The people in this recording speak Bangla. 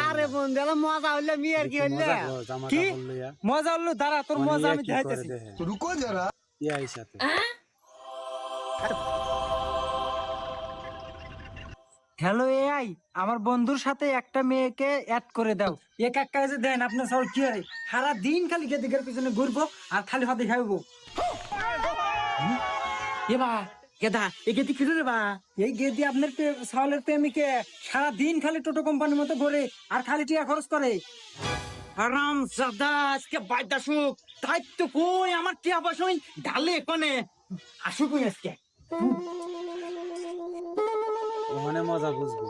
আরে বন্ধু মজা হইলে মিয়ার কি হইলে কি মজা হলো দাঁড়া তোর মজা আমি দেখাইতেছি रुको जरा হ্যালো এআই আমার বন্ধুর সাথে একটা মেয়েকে অ্যাড করে দাও এক এক কাজে দেন আপনার সব কি হয় সারা দিন খালি গেদিকের পিছনে ঘুরবো আর খালি হাতে খাইবো এবা গেদা এই গেদি কি রে বা এই গেদি আপনার সাওলের প্রেমিকে সারা দিন খালি টোটো কোম্পানির মতো ঘুরে আর খালি টিয়া খরচ করে আরাম জাদা আজকে বাইদা সুখ দায়িত্ব কই আমার টিয়া বসই ঢালে কোনে আসুক আজকে ওখানে মজা বুঝবো